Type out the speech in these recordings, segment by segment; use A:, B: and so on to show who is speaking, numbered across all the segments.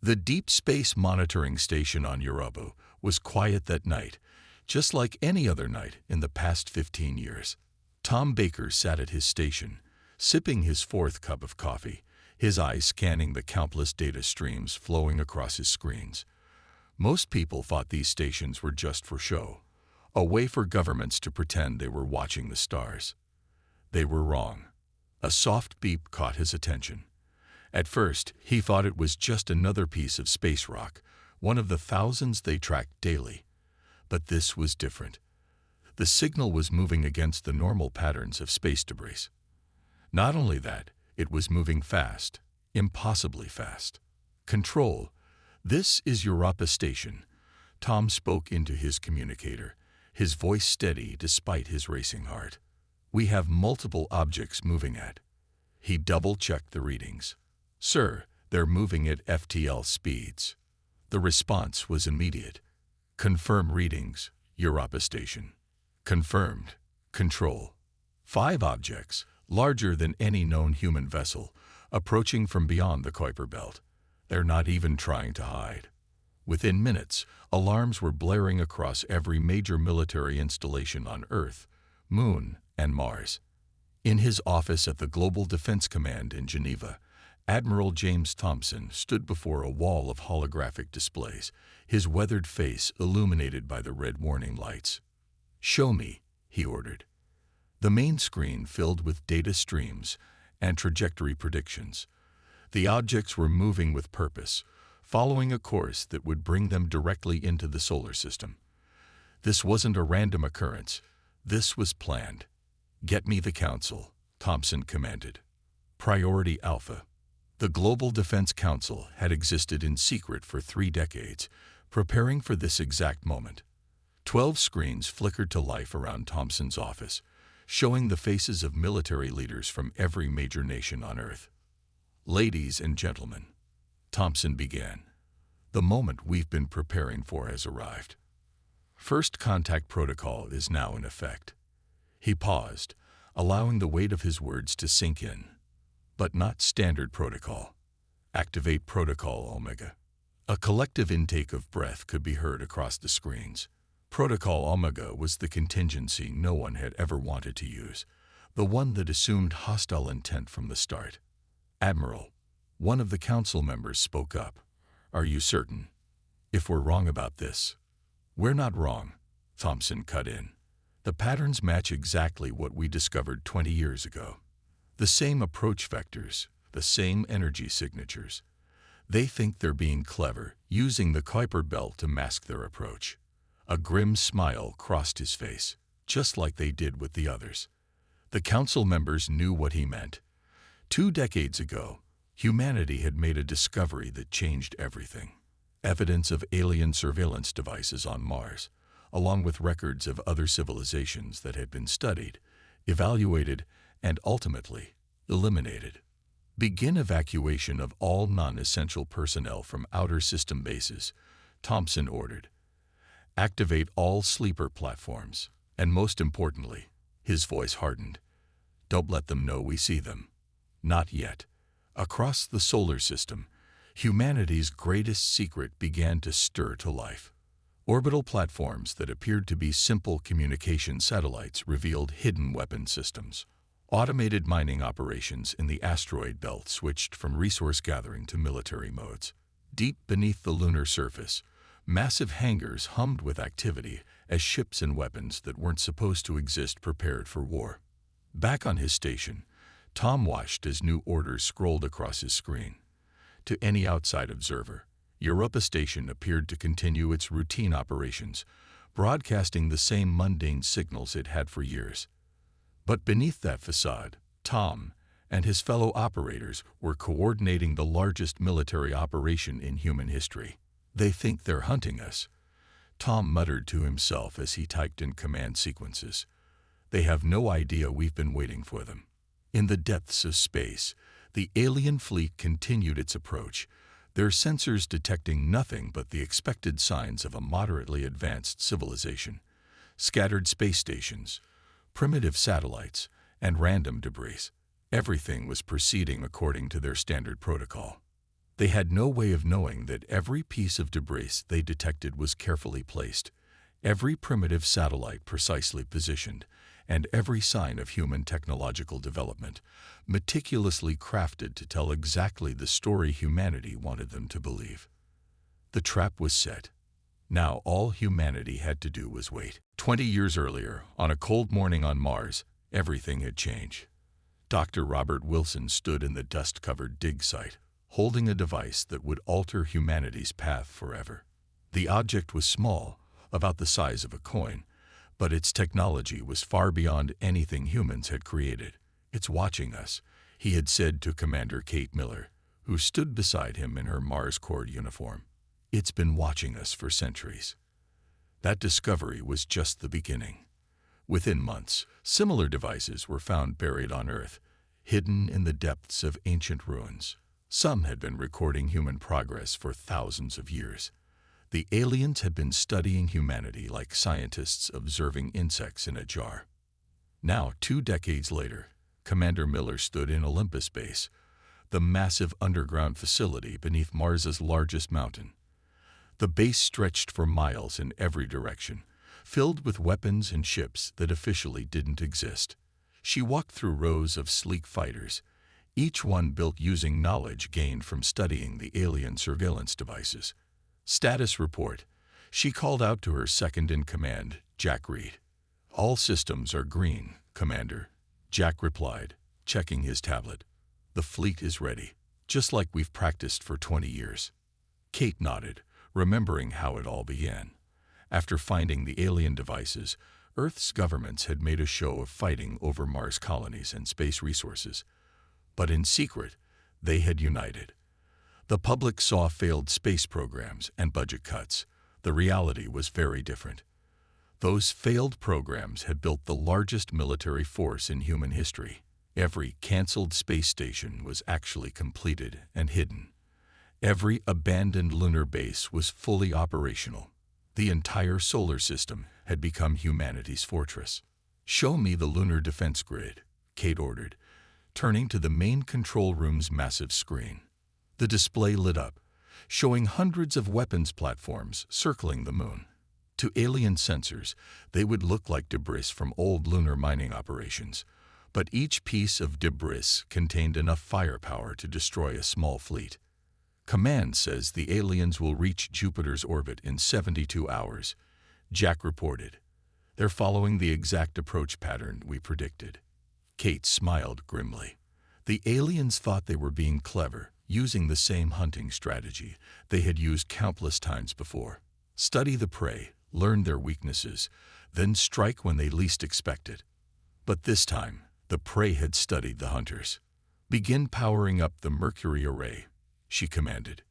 A: The Deep Space Monitoring Station on Europa was quiet that night, just like any other night in the past 15 years. Tom Baker sat at his station, sipping his fourth cup of coffee, his eyes scanning the countless data streams flowing across his screens. Most people thought these stations were just for show, a way for governments to pretend they were watching the stars. They were wrong. A soft beep caught his attention. At first, he thought it was just another piece of space rock, one of the thousands they tracked daily. But this was different. The signal was moving against the normal patterns of space debris. Not only that, it was moving fast, impossibly fast. "Control, this is Europa Station," Tom spoke into his communicator, his voice steady despite his racing heart. "We have multiple objects moving at." He double-checked the readings. "Sir, they're moving at FTL speeds." The response was immediate. "Confirm readings, Europa Station." "Confirmed. Control. 5 objects, larger than any known human vessel, approaching from beyond the Kuiper Belt. They're not even trying to hide." Within minutes, alarms were blaring across every major military installation on Earth, Moon, and Mars. In his office at the Global Defense Command in Geneva, Admiral James Thompson stood before a wall of holographic displays, his weathered face illuminated by the red warning lights. "Show me," he ordered. The main screen filled with data streams and trajectory predictions. The objects were moving with purpose, following a course that would bring them directly into the solar system. This wasn't a random occurrence. This was planned. "Get me the Council," Thompson commanded. Priority Alpha. The Global Defense Council had existed in secret for 3 decades, preparing for this exact moment. 12 screens flickered to life around Thompson's office, showing the faces of military leaders from every major nation on Earth. "Ladies and gentlemen," Thompson began, "the moment we've been preparing for has arrived. First contact protocol is now in effect." He paused, allowing the weight of his words to sink in. "But not standard protocol. Activate Protocol Omega." A collective intake of breath could be heard across the screens. Protocol Omega was the contingency no one had ever wanted to use, the one that assumed hostile intent from the start. "Admiral," one of the council members spoke up, "are you certain? If we're wrong about this—" "We're not wrong," Thompson cut in. "The patterns match exactly what we discovered 20 years ago. The same approach vectors, the same energy signatures. They think they're being clever, using the Kuiper Belt to mask their approach." A grim smile crossed his face, just like they did with the others. The council members knew what he meant. 2 decades ago, humanity had made a discovery that changed everything. Evidence of alien surveillance devices on Mars, along with records of other civilizations that had been studied, evaluated, and ultimately eliminated. "Begin evacuation of all non-essential personnel from outer system bases," Thompson ordered. "Activate all sleeper platforms, and most importantly," his voice hardened, "don't let them know we see them. Not yet." Across the solar system, humanity's greatest secret began to stir to life. Orbital platforms that appeared to be simple communication satellites revealed hidden weapon systems. Automated mining operations in the asteroid belt switched from resource gathering to military modes. Deep beneath the lunar surface, massive hangars hummed with activity as ships and weapons that weren't supposed to exist prepared for war. Back on his station, Tom watched as new orders scrolled across his screen. To any outside observer, Europa Station appeared to continue its routine operations, broadcasting the same mundane signals it had for years. But beneath that facade, Tom and his fellow operators were coordinating the largest military operation in human history. "They think they're hunting us," Tom muttered to himself as he typed in command sequences. "They have no idea we've been waiting for them." In the depths of space, the alien fleet continued its approach, their sensors detecting nothing but the expected signs of a moderately advanced civilization: scattered space stations, primitive satellites, and random debris. Everything was proceeding according to their standard protocol. They had no way of knowing that every piece of debris they detected was carefully placed, every primitive satellite precisely positioned, and every sign of human technological development meticulously crafted to tell exactly the story humanity wanted them to believe. The trap was set. Now all humanity had to do was wait. 20 years earlier, on a cold morning on Mars, everything had changed. Dr. Robert Wilson stood in the dust-covered dig site, holding a device that would alter humanity's path forever. The object was small, about the size of a coin, but its technology was far beyond anything humans had created. "It's watching us," he had said to Commander Kate Miller, who stood beside him in her Mars Corps uniform. "It's been watching us for centuries." That discovery was just the beginning. Within months, similar devices were found buried on Earth, hidden in the depths of ancient ruins. Some had been recording human progress for thousands of years. The aliens had been studying humanity like scientists observing insects in a jar. Now, 2 decades later, Commander Miller stood in Olympus Base, the massive underground facility beneath Mars's largest mountain. The base stretched for miles in every direction, filled with weapons and ships that officially didn't exist. She walked through rows of sleek fighters, each one built using knowledge gained from studying the alien surveillance devices. "Status report," she called out to her second-in-command, Jack Reed. "All systems are green, Commander," Jack replied, checking his tablet. "The fleet is ready, just like we've practiced for 20 years. Kate nodded, remembering how it all began. After finding the alien devices, Earth's governments had made a show of fighting over Mars colonies and space resources. But in secret, they had united. The public saw failed space programs and budget cuts. The reality was very different. Those failed programs had built the largest military force in human history. Every canceled space station was actually completed and hidden. Every abandoned lunar base was fully operational. The entire solar system had become humanity's fortress. "Show me the lunar defense grid," Kate ordered, turning to the main control room's massive screen. The display lit up, showing hundreds of weapons platforms circling the moon. To alien sensors, they would look like debris from old lunar mining operations, but each piece of debris contained enough firepower to destroy a small fleet. "Command says the aliens will reach Jupiter's orbit in 72 hours, Jack reported. "They're following the exact approach pattern we predicted." Kate smiled grimly. The aliens thought they were being clever, using the same hunting strategy they had used countless times before. Study the prey, learn their weaknesses, then strike when they least expect it. But this time, the prey had studied the hunters. "Begin powering up the Mercury array," she commanded.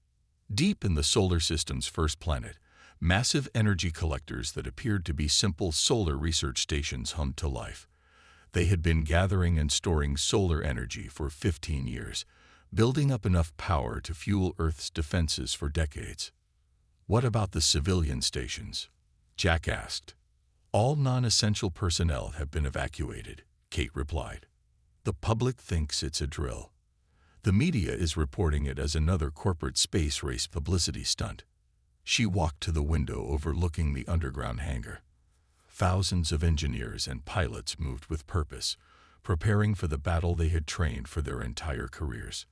A: Deep in the solar system's first planet, massive energy collectors that appeared to be simple solar research stations hummed to life. They had been gathering and storing solar energy for 15 years, building up enough power to fuel Earth's defenses for decades. "What about the civilian stations?" Jack asked. "All non-essential personnel have been evacuated," Kate replied. "The public thinks it's a drill. The media is reporting it as another corporate space race publicity stunt." She walked to the window overlooking the underground hangar. Thousands of engineers and pilots moved with purpose, preparing for the battle they had trained for their entire careers.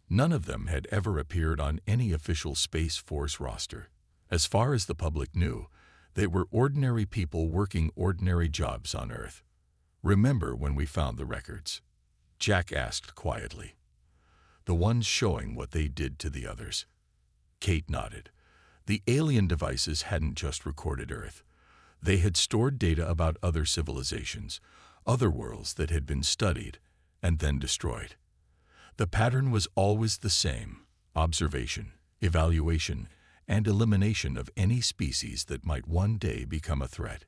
A: None of them had ever appeared on any official Space Force roster. As far as the public knew, they were ordinary people working ordinary jobs on Earth. "Remember when we found the records?" Jack asked quietly. "The ones showing what they did to the others." Kate nodded. The alien devices hadn't just recorded Earth. They had stored data about other civilizations, other worlds that had been studied and then destroyed. The pattern was always the same: observation, evaluation, and elimination of any species that might one day become a threat.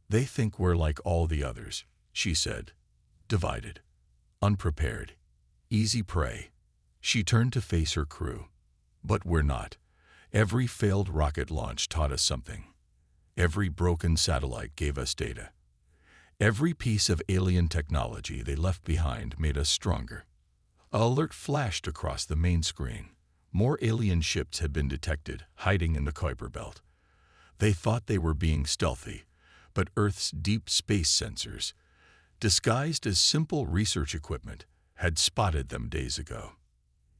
A: "They think we're like all the others," she said. "Divided, unprepared, easy prey." She turned to face her crew. "But we're not. Every failed rocket launch taught us something. Every broken satellite gave us data. Every piece of alien technology they left behind made us stronger." An alert flashed across the main screen. More alien ships had been detected, hiding in the Kuiper Belt. They thought they were being stealthy, but Earth's deep space sensors, disguised as simple research equipment, had spotted them days ago.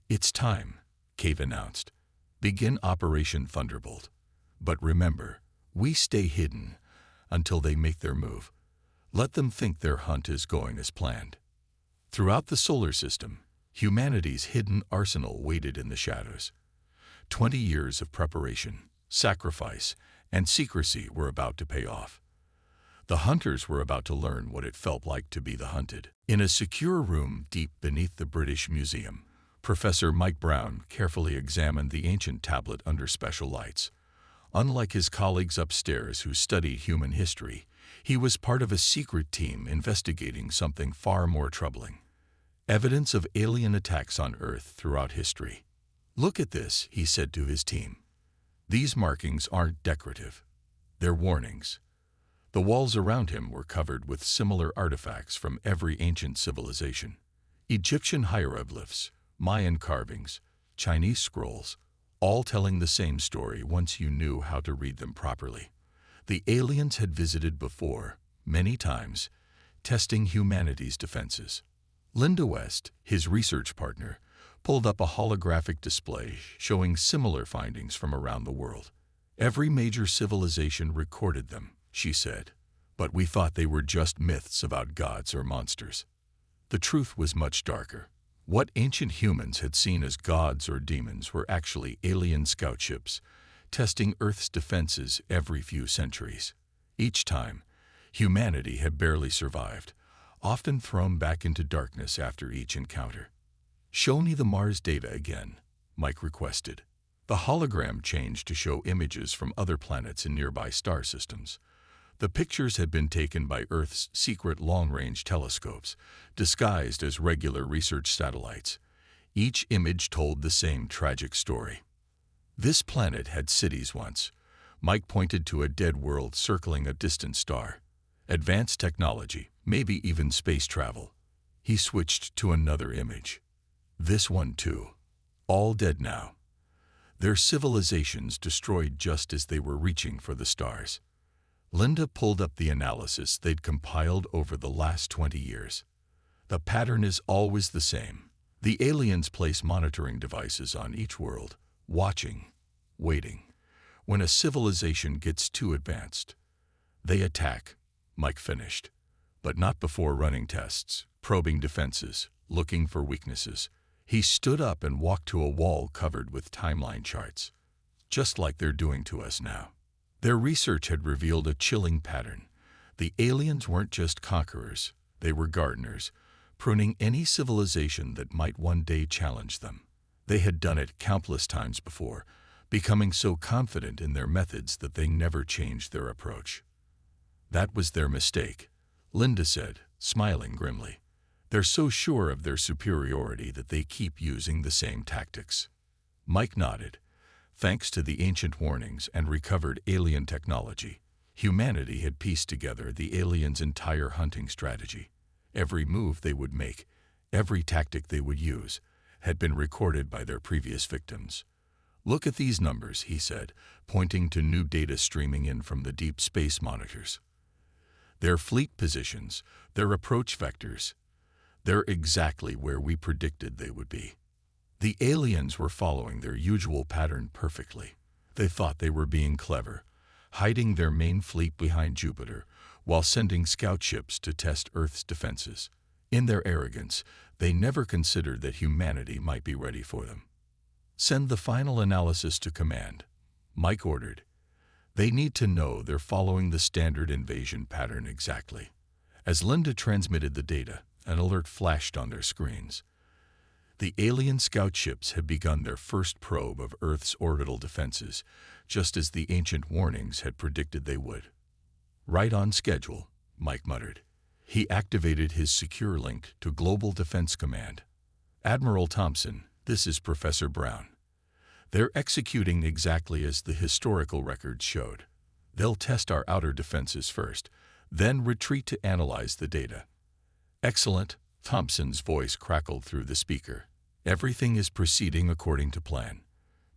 A: "It's time," Cave announced. "Begin Operation Thunderbolt. But remember, we stay hidden until they make their move. Let them think their hunt is going as planned." Throughout the solar system, humanity's hidden arsenal waited in the shadows. 20 years of preparation, sacrifice, and secrecy were about to pay off. The hunters were about to learn what it felt like to be the hunted. In a secure room deep beneath the British Museum, Professor Mike Brown carefully examined the ancient tablet under special lights. Unlike his colleagues upstairs who studied human history, he was part of a secret team investigating something far more troubling: evidence of alien attacks on Earth throughout history. "Look at this," he said to his team. "These markings aren't decorative. They're warnings." The walls around him were covered with similar artifacts from every ancient civilization: Egyptian hieroglyphs, Mayan carvings, Chinese scrolls, all telling the same story once you knew how to read them properly. The aliens had visited before, many times, testing humanity's defenses. Linda West, his research partner, pulled up a holographic display showing similar findings from around the world. "Every major civilization recorded them," she said, "but we thought they were just myths about gods or monsters." The truth was much darker. What ancient humans had seen as gods or demons were actually alien scout ships, testing Earth's defenses every few centuries. Each time, humanity had barely survived, often thrown back into darkness after each encounter. "Show me the Mars data again," Mike requested. The hologram changed to show images from other planets and nearby star systems. The pictures had been taken by Earth's secret long-range telescopes, disguised as regular research satellites. Each image told the same tragic story. "This planet had cities once." Mike pointed to a dead world circling a distant star. "Advanced technology, maybe even space travel." He switched to another image. "This one too. All dead now. Their civilizations destroyed just as they were reaching for the stars." Linda pulled up the analysis they'd compiled over the last 20 years. "The pattern is always the same. The aliens place monitoring devices on each world, watching, waiting. When a civilization gets too advanced, they attack," Mike finished. "But not before running tests, probing defenses, looking for weaknesses." He stood up and walked to a wall covered with timeline charts. "Just like they're doing to us now." Their research had revealed a chilling pattern. The aliens weren't just conquerors, they were gardeners, pruning any civilization that might one day challenge them. They had done it countless times before, becoming so confident in their methods that they never changed their approach. "That was their mistake," Linda said, smiling grimly. "They're so sure of their superiority that they keep using the same tactics." Mike nodded. Thanks to the ancient warnings and recovered alien technology, humanity had pieced together the aliens' entire hunting strategy. Every move they would make, every tactic they would use, had been recorded by their previous victims. "Look at these numbers," he said, pointing to new data streaming in from the deep space monitors. "Their fleet positions, their approach vectors, they're exactly where we predicted they would be." The aliens were following their usual pattern perfectly. They thought they were being clever, hiding their main fleet behind Jupiter while sending scout ships to test Earth's defenses. In their arrogance, they never considered that humanity might be ready for them. "Send the final analysis to command," Mike ordered. "They need to know they're following the standard invasion pattern exactly." As Linda transmitted the data, an alert flashed on their screens. The alien scout ships had begun their first probe of Earth's orbital defenses, just as the ancient warnings had predicted they would. "Right on schedule," Mike muttered. He activated his secure link to Global Defense Command. "Admiral Thompson, this is Professor Brown. They're executing exactly as the historical records showed. They'll test our outer defenses first, then retreat to analyze the data." "Excellent," Thompson's voice crackled through the speaker. Everything is proceeding according to plan.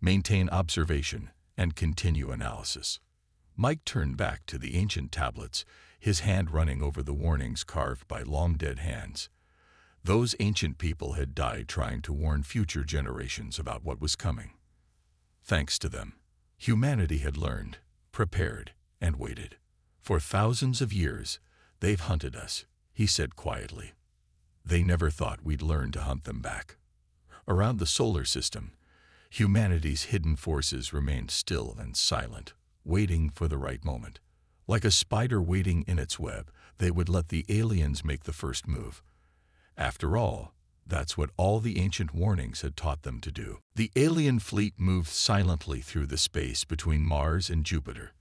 A: Maintain observation and continue analysis." Mike turned back to the ancient tablets, his hand running over the warnings carved by long-dead hands. Those ancient people had died trying to warn future generations about what was coming. Thanks to them, humanity had learned, prepared, and waited. "For thousands of years, they've hunted us," he said quietly. "They never thought we'd learn to hunt them back." Around the solar system, humanity's hidden forces remained still and silent, waiting for the right moment. Like a spider waiting in its web, they would let the aliens make the first move. After all, that's what all the ancient warnings had taught them to do. The alien fleet moved silently through the space between Mars and Jupiter.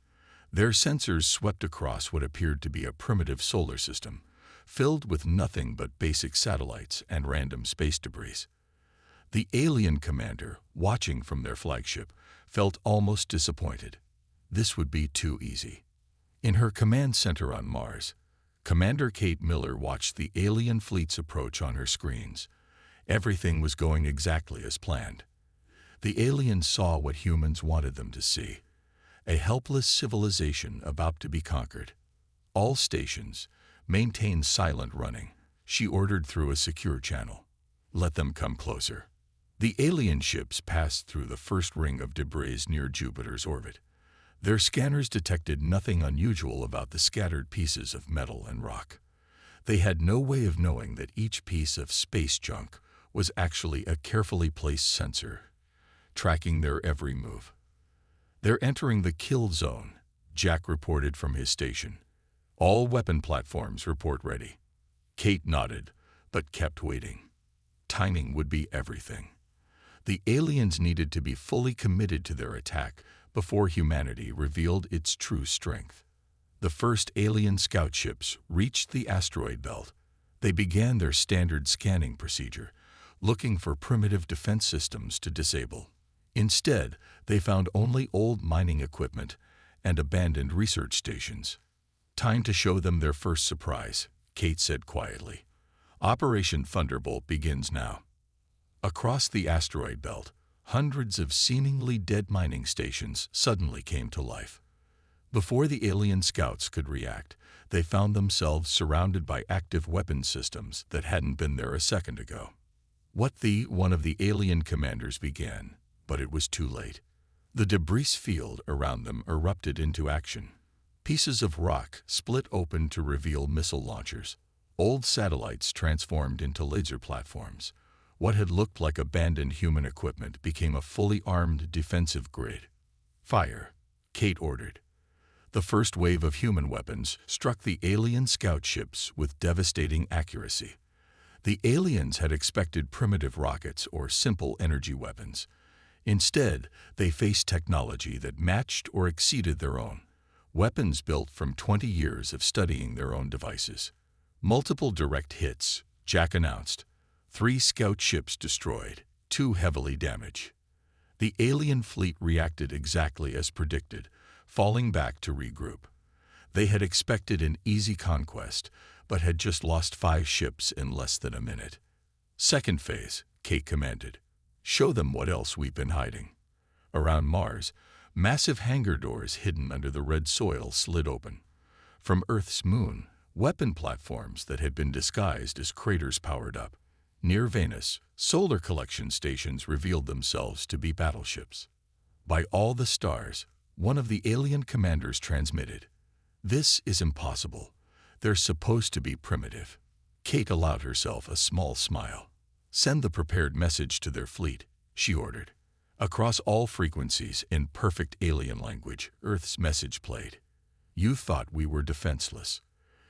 A: Their sensors swept across what appeared to be a primitive solar system, filled with nothing but basic satellites and random space debris. The alien commander, watching from their flagship, felt almost disappointed. This would be too easy. In her command center on Mars, Commander Kate Miller watched the alien fleet's approach on her screens. Everything was going exactly as planned. The aliens saw what humans wanted them to see: a helpless civilization about to be conquered. "All stations, maintain silent running," she ordered through a secure channel. "Let them come closer." The alien ships passed through the first ring of debris near Jupiter's orbit. Their scanners detected nothing unusual about the scattered pieces of metal and rock. They had no way of knowing that each piece of space junk was actually a carefully placed sensor, tracking their every move. "They're entering the kill zone," Jack reported from his station. "All weapon platforms report ready." Kate nodded, but kept waiting. Timing would be everything. The aliens needed to be fully committed to their attack before humanity revealed its true strength. The first alien scout ships reached the asteroid belt. They began their standard scanning procedure, looking for primitive defense systems to disable. Instead, they found only old mining equipment and abandoned research stations. "Time to show them their first surprise," Kate said quietly. "Operation Thunderbolt begins now." Across the asteroid belt, hundreds of seemingly dead mining stations suddenly came to life. Before the alien scouts could react, they found themselves surrounded by active weapon systems that hadn't been there a second ago. One of the alien commanders began, but it was too late. The debris field around them erupted into action. Pieces of rock split open to reveal missile launchers. Old satellites transformed into laser platforms. What had looked like abandoned human equipment became a fully armed defensive grid. "Fire," Kate ordered. The first wave of human weapons struck the alien scout ships with devastating accuracy. The aliens had expected primitive rockets or simple energy weapons. Instead, they faced technology that matched or exceeded their own. Weapons built from 20 years of studying their own devices. "Multiple direct hits," Jack announced. 3 scout ships destroyed, 2 heavily damaged. The alien fleet reacted exactly as predicted, falling back to regroup. They had expected an easy conquest, but had just lost 5 ships in less than a minute. "Second phase," Kate commanded. "Show them what else we've been hiding." Around Mars, massive hangar doors hidden under the red soil slid open. From Earth's moon, weapon platforms that had been disguised as craters powered up. Near Venus, solar collection stations revealed themselves to be battleships. "By all the stars," one of the alien commanders transmitted. "This is impossible. They're supposed to be primitive." Kate allowed herself a small smile. "Send the prepared message to their fleet," she ordered. Across all frequencies, in perfect alien language, Earth's message played. "You thought we were defenseless.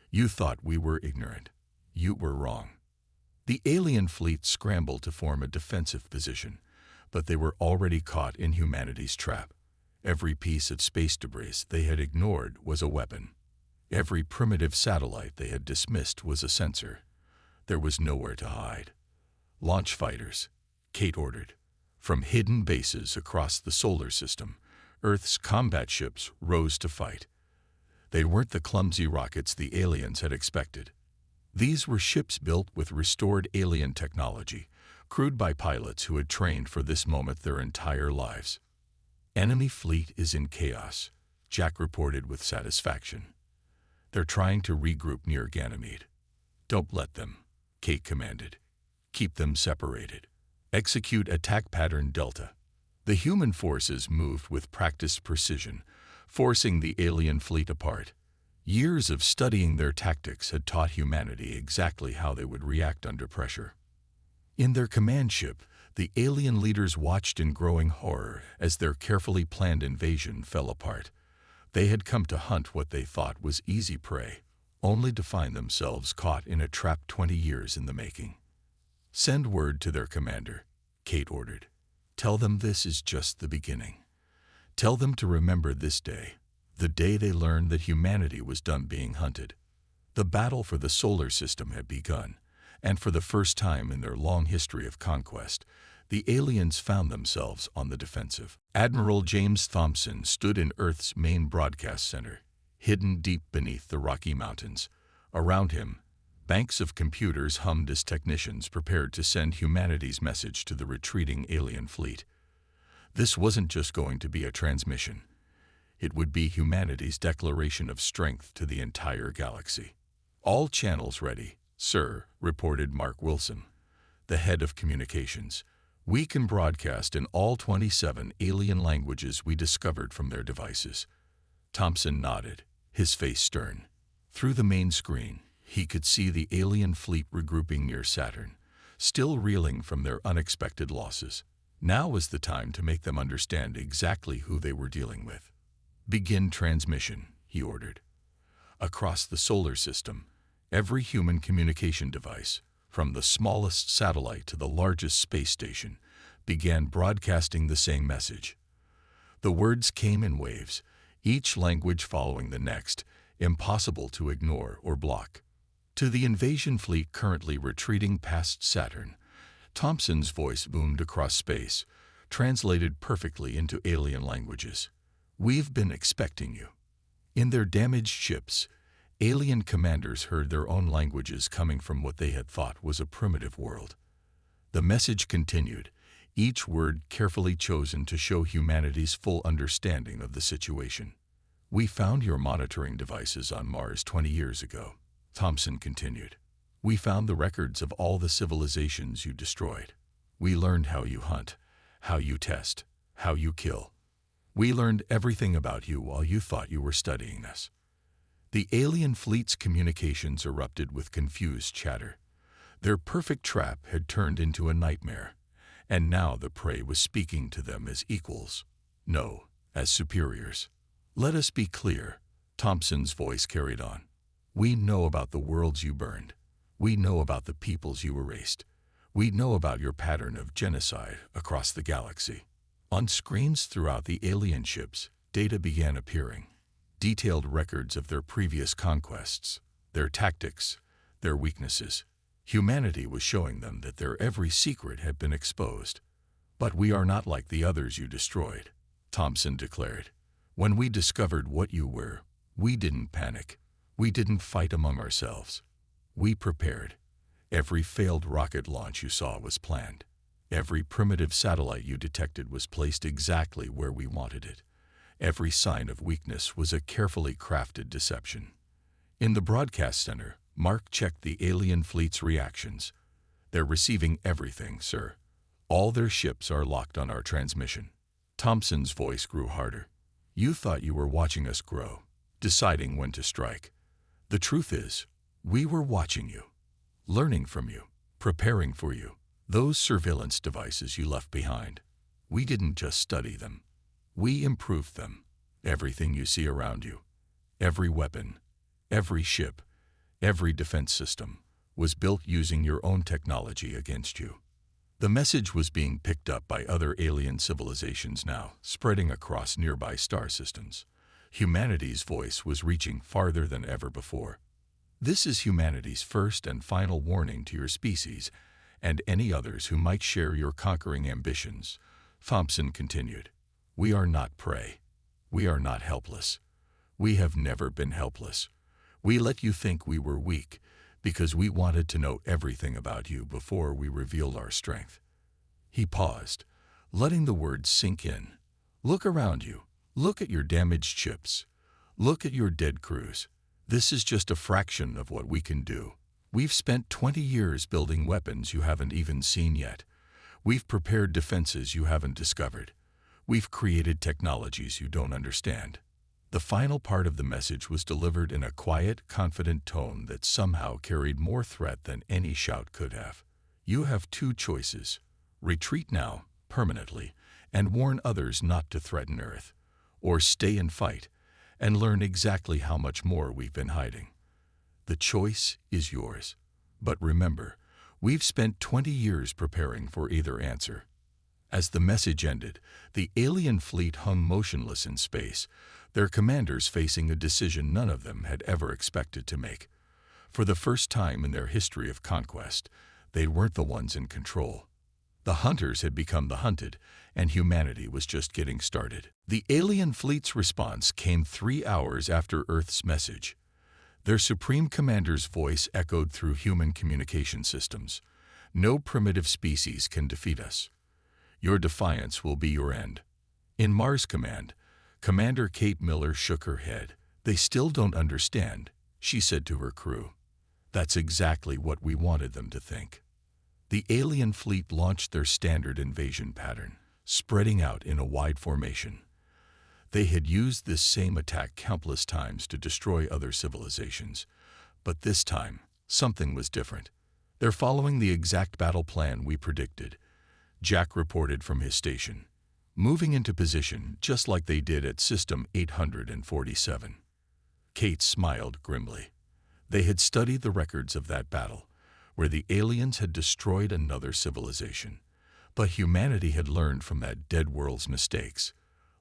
A: You thought we were ignorant. You were wrong." The alien fleet scrambled to form a defensive position, but they were already caught in humanity's trap. Every piece of space debris they had ignored was a weapon. Every primitive satellite they had dismissed was a sensor. There was nowhere to hide. "Launch fighters," Kate ordered. From hidden bases across the solar system, Earth's combat ships rose to fight. They weren't the clumsy rockets the aliens had expected. These were ships built with restored alien technology, crewed by pilots who had trained for this moment their entire lives. "Enemy fleet is in chaos," Jack reported with satisfaction. "They're trying to regroup near Ganymede." "Don't let them," Kate commanded. "Keep them separated. Execute attack pattern Delta." The human forces moved with practiced precision, forcing the alien fleet apart. Years of studying their tactics had taught humanity exactly how they would react under pressure. In their command ship, the alien leaders watched in growing horror as their carefully planned invasion fell apart. They had come to hunt what they thought was easy prey, only to find themselves caught in a trap 20 years in the making. "Send word to their commander," Kate ordered. "Tell them this is just the beginning. Tell them to remember this day, the day they learned that humanity was done being hunted." The battle for the solar system had begun, and for the first time in their long history of conquest, the aliens found themselves on the defensive. Admiral James Thompson stood in Earth's main broadcast center, hidden deep beneath the Rocky Mountains. Around him, banks of computers hummed as technicians prepared to send humanity's message to the retreating alien fleet. This wasn't just going to be a transmission. It would be humanity's declaration of strength to the entire galaxy. "All channels ready, sir," reported Mark Wilson, the head of communications. "We can broadcast in all 27 alien languages we discovered from their devices." Thompson nodded, his face stern. Through the main screen, he could see the alien fleet regrouping near Saturn, still reeling from their unexpected losses. Now was the time to make them understand exactly who they were dealing with. "Begin transmission," he ordered. Across the solar system, every human communication device, from the smallest satellite to the largest space station, began broadcasting the same message. The words came in waves, each language following the next, impossible to ignore or block. To the invasion fleet currently retreating past Saturn, Thompson's voice boomed across space, translated perfectly into alien languages. "We've been expecting you." In their damaged ships, alien commanders heard their own languages coming from what they had thought was a primitive world. The message continued, each word carefully chosen to show humanity's full understanding of the situation. "We found your monitoring devices on Mars 20 years ago," Thompson continued. "We found the records of all the civilizations you destroyed. We learned how you hunt, how you test, how you kill. We learned everything about you while you thought you were studying us." The alien fleet's communications erupted with confused chatter. Their perfect trap had turned into a nightmare, and now the prey was speaking to them as equals. No, as superiors. "Let us be clear," Thompson's voice carried on. "We know about the worlds you burned. We know about the peoples you erased. We know about your pattern of genocide across the galaxy." On screens throughout the alien ships, data began appearing. Detailed records of their previous conquests, their tactics, their weaknesses. Humanity was showing them that their every secret had been exposed. "But we are not like the others you destroyed," Thompson declared. "When we discovered what you were, we didn't panic. We didn't fight among ourselves. We prepared. Every failed rocket launch you saw was planned. Every primitive satellite you detected was placed exactly where we wanted it. Every sign of weakness was a carefully crafted deception." In the broadcast center, Mark checked the alien fleet's reactions. "They're receiving everything, sir. All their ships are locked on our transmission." Thompson's voice grew harder. "You thought you were watching us grow, deciding when to strike. The truth is, we were watching you, learning from you, preparing for you. Those surveillance devices you left behind, we didn't just study them. We improved them. Everything you see around you, every weapon, every ship, every defense system, was built using your own technology against you." The message was being picked up by other alien civilizations now, spreading across nearby star systems. Humanity's voice was reaching farther than ever before. "This is humanity's first and final warning to your species and any others who might share your conquering ambitions," Thompson continued. "We are not prey. We are not helpless. We have never been helpless. We let you think we were weak because we wanted to know everything about you before we revealed our strength." He paused, letting the words sink in. "Look around you. Look at your damaged ships. Look at your dead crews. This is just a fraction of what we can do. We've spent 20 years building weapons you haven't even seen yet. We've prepared defenses you haven't discovered. We've created technologies you don't understand." The final part of the message was delivered in a quiet, confident tone that somehow carried more threat than any shout could have. "You have two choices. Retreat now, permanently, and warn others not to threaten Earth, or stay and fight, and learn exactly how much more we've been hiding. The choice is yours. But remember, we've spent 20 years preparing for either answer." As the message ended, the alien fleet hung motionless in space, their commanders facing a decision none of them had ever expected to make. For the first time in their history of conquest, they weren't the ones in control. The hunters had become the hunted, and humanity was just getting started. The alien fleet's response came 3 hours after Earth's message. Their supreme commander's voice echoed through human communication systems. "No primitive species can defeat us. Your defiance will be your end." In Mars Command, Commander Kate Miller shook her head. "They still don't understand," she said to her crew. "That's exactly what we wanted them to think." The alien fleet launched their standard invasion pattern, spreading out in a wide formation. They had used this same attack countless times to destroy other civilizations, but this time, something was different. "They're following the exact battle plan we predicted," Jack reported from his station, "moving into position just like they did at System 847. Kate smiled grimly. They had studied the records of that battle, where the aliens had destroyed another civilization. But humanity had learned from that dead world's mistakes.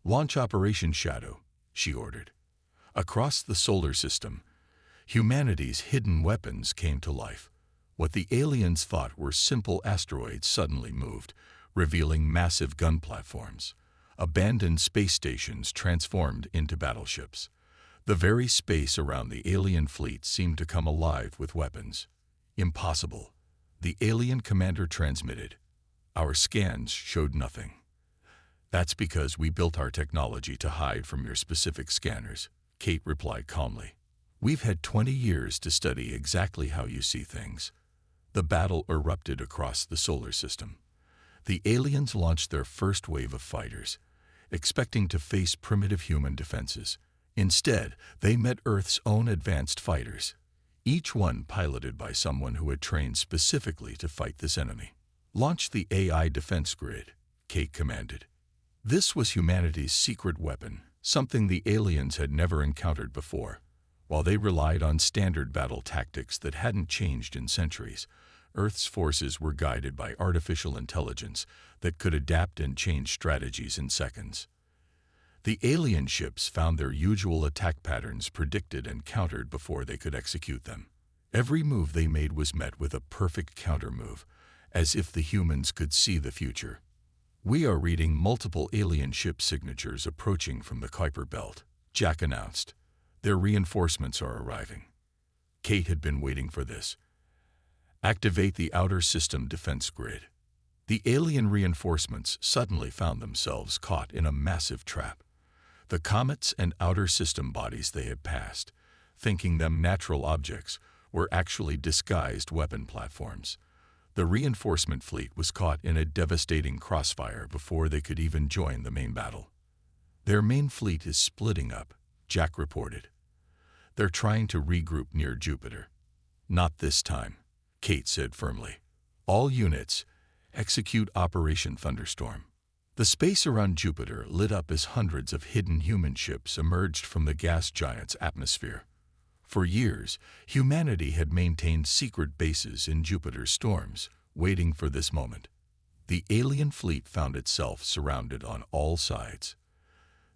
A: "Launch Operation Shadow," she ordered. Across the solar system, humanity's hidden weapons came to life. What the aliens thought were simple asteroids suddenly moved, revealing massive gun platforms. Abandoned space stations transformed into battleships. The very space around the alien fleet seemed to come alive with weapons. "Impossible," the alien commander transmitted. "Our scans showed nothing." "That's because we built our technology to hide from your specific scanners," Kate replied calmly. "We've had 20 years to study exactly how you see things." The battle erupted across the solar system. The aliens launched their first wave of fighters, expecting to face primitive human defenses. Instead, they met Earth's own advanced fighters, each one piloted by someone who had trained specifically to fight this enemy. "Launch the AI defense grid," Kate commanded. This was humanity's secret weapon, something the aliens had never encountered before. While they relied on standard battle tactics that hadn't changed in centuries, Earth's forces were guided by artificial intelligence that could adapt and change strategies in seconds. The alien ships found their usual attack patterns predicted and countered before they could execute them. Every move they made was met with a perfect counter-move, as if the humans could see the future. "We are reading multiple alien ship signatures approaching from the Kuiper Belt," Jack announced. "Their reinforcements are arriving." Kate had been waiting for this. "Activate the outer system defense grid." The alien reinforcements suddenly found themselves caught in a massive trap. The comets and outer system bodies they had passed, thinking them natural objects, were actually disguised weapon platforms. The reinforcement fleet was caught in a devastating crossfire before they could even join the main battle. "Their main fleet is splitting up," Jack reported. "They're trying to regroup near Jupiter." "Not this time," Kate said firmly. "All units, execute Operation Thunderstorm." The space around Jupiter lit up as hundreds of hidden human ships emerged from the gas giant's atmosphere. For years, humanity had maintained secret bases in Jupiter's storms, waiting for this moment. The alien fleet found itself surrounded on all sides.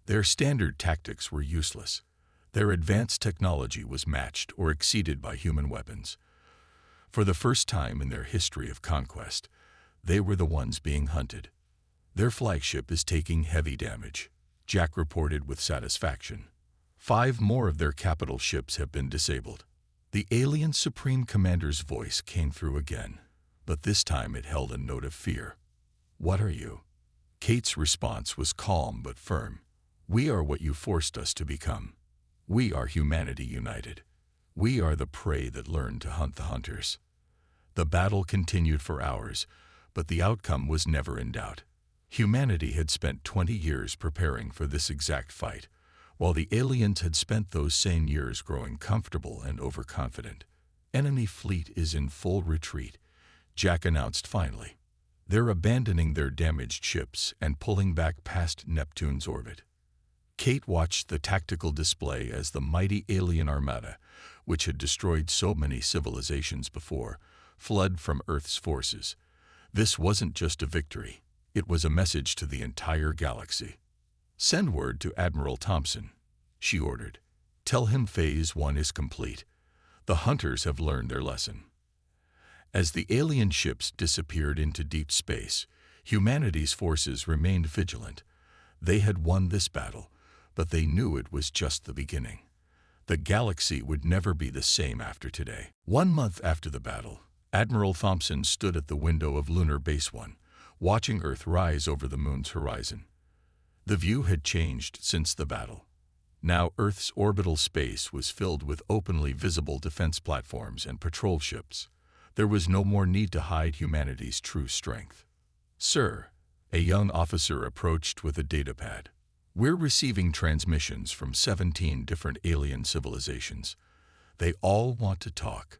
A: Their standard tactics were useless. Their advanced technology was matched or exceeded by human weapons. For the first time in their history of conquest, they were the ones being hunted. "Their flagship is taking heavy damage," Jack reported with satisfaction. 5 more of their capital ships have been disabled. The alien Supreme Commander's voice came through again, but this time it held a note of fear. "What are you?" Kate's response was calm but firm. "We are what you forced us to become. We are humanity united. We are the prey that learned to hunt the hunters." The battle continued for hours, but the outcome was never in doubt. Humanity had spent 20 years preparing for this exact fight, while the aliens had spent those same years growing comfortable and overconfident. "Enemy fleet is in full retreat," Jack announced finally. "They're abandoning their damaged ships and pulling back past Neptune's orbit." Kate watched the tactical display as the mighty alien armada, which had destroyed so many civilizations before, fled from Earth's forces. This wasn't just a victory. It was a message to the entire galaxy. "Send word to Admiral Thompson," she ordered. "Tell him Phase 1 is complete. The hunters have learned their lesson." As the alien ships disappeared into deep space, humanity's forces remained vigilant. They had won this battle, but they knew it was just the beginning. The galaxy would never be the same after today. 1 month after the battle, Admiral Thompson stood at the window of Lunar Base 1, watching Earth rise over the moon's horizon. The view had changed since the battle. Now Earth's orbital space was filled with openly visible defense platforms and patrol ships. There was no more need to hide humanity's true strength. "Sir," a young officer approached with a datapad. "We're receiving transmissions from 17 different alien civilizations. They all want to talk."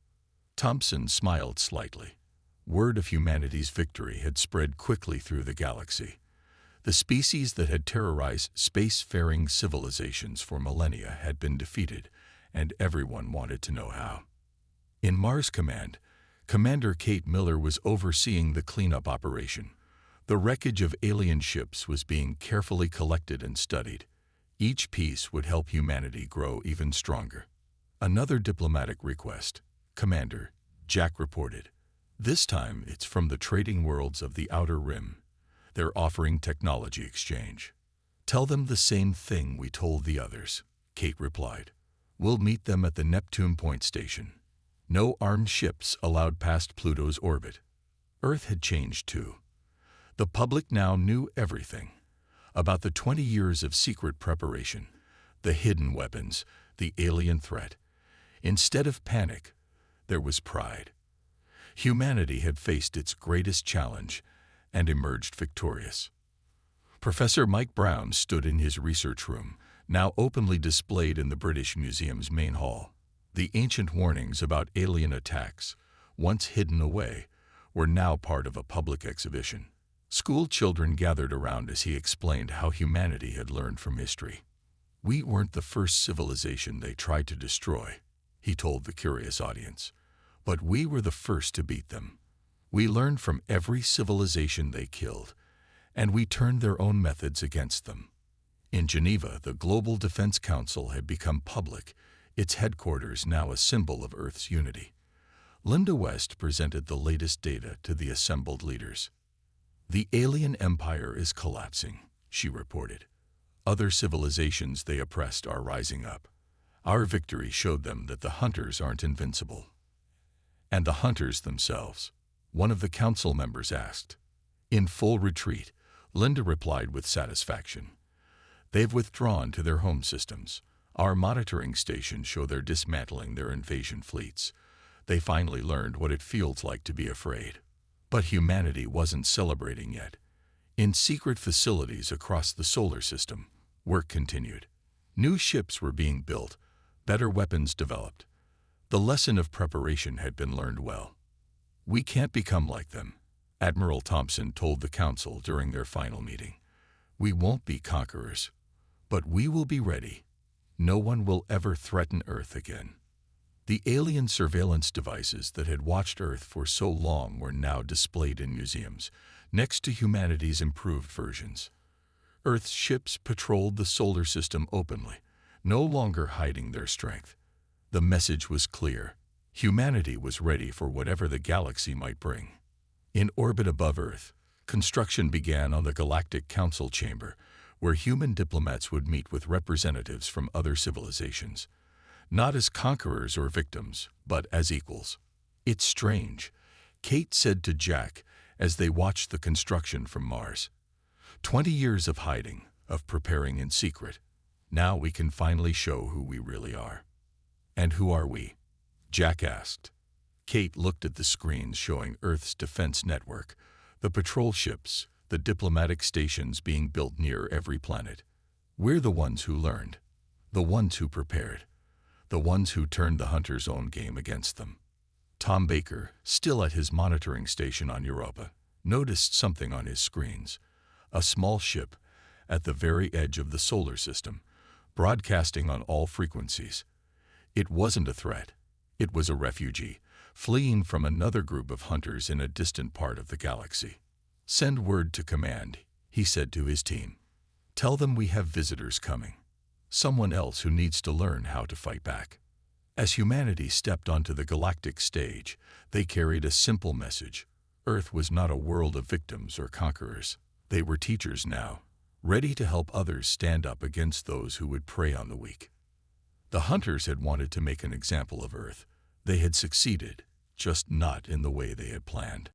A: Thompson smiled slightly. Word of humanity's victory had spread quickly through the galaxy. The species that had terrorized space-faring civilizations for millennia had been defeated, and everyone wanted to know how. In Mars Command, Commander Kate Miller was overseeing the cleanup operation. The wreckage of alien ships was being carefully collected and studied. Each piece would help humanity grow even stronger. "Another diplomatic request, Commander," Jack reported. "This time it's from the trading worlds of the Outer Rim. They're offering technology exchange." "Tell them the same thing we told the others," Kate replied. "We'll meet them at the Neptune Point Station. No armed ships allowed past Pluto's orbit." Earth had changed too. The public now knew everything about the 20 years of secret preparation, the hidden weapons, the alien threat. Instead of panic, there was pride. Humanity had faced its greatest challenge and emerged victorious. Professor Mike Brown stood in his research room, now openly displayed in the British Museum's main hall. The ancient warnings about alien attacks, once hidden away, were now part of a public exhibition. School children gathered around as he explained how humanity had learned from history. "We weren't the first civilization they tried to destroy," he told the curious audience, "but we were the first to beat them. We learned from every civilization they killed, and we turned their own methods against them." In Geneva, the Global Defense Council had become public, its headquarters now a symbol of Earth's unity. Linda West presented the latest data to the assembled leaders. "The alien empire is collapsing," she reported. "Other civilizations they oppressed are rising up. Our victory showed them that the hunters aren't invincible." "And the hunters themselves?" one of the council members asked. "In full retreat," Linda replied with satisfaction. "They've withdrawn to their home systems. Our monitoring stations show they're dismantling their invasion fleets. They finally learned what it feels like to be afraid." But humanity wasn't celebrating yet. In secret facilities across the solar system, work continued. New ships were being built, better weapons developed. The lesson of preparation had been learned well. "We can't become like them," Admiral Thompson told the council during their final meeting. "We won't be conquerors, but we will be ready. No one will ever threaten Earth again." The alien surveillance devices that had watched Earth for so long were now displayed in museums, next to humanity's improved versions. Earth's ships patrolled the solar system openly, no longer hiding their strength. The message was clear. Humanity was ready for whatever the galaxy might bring. In orbit above Earth, construction began on the Galactic Council Chamber, where human diplomats would meet with representatives from other civilizations. not as conquerors or victims, but as equals. "It's strange," Kate said to Jack as they watched the construction from Mars. 20 years of hiding, of preparing in secret. Now we can finally show who we really are." "And who are we?" Jack asked. Kate looked at the screens showing Earth's defense network, the patrol ships, the diplomatic stations being built near every planet. "We're the ones who learned, the ones who prepared, the ones who turned the Hunter's own game against them." Tom Baker, still at his monitoring station on Europa, noticed something on his screens. A small ship, at the very edge of the solar system, broadcasting on all frequencies. It wasn't a threat. It was a refugee, fleeing from another group of hunters in a distant part of the galaxy. "Send word to command," he said to his team. "Tell them we have visitors coming. Someone else who needs to learn how to fight back." As humanity stepped onto the galactic stage, they carried a simple message. Earth was not a world of victims or conquerors. They were teachers now, ready to help others stand up against those who would prey on the weak. The hunters had wanted to make an example of Earth. They had succeeded, just not in the way they had planned.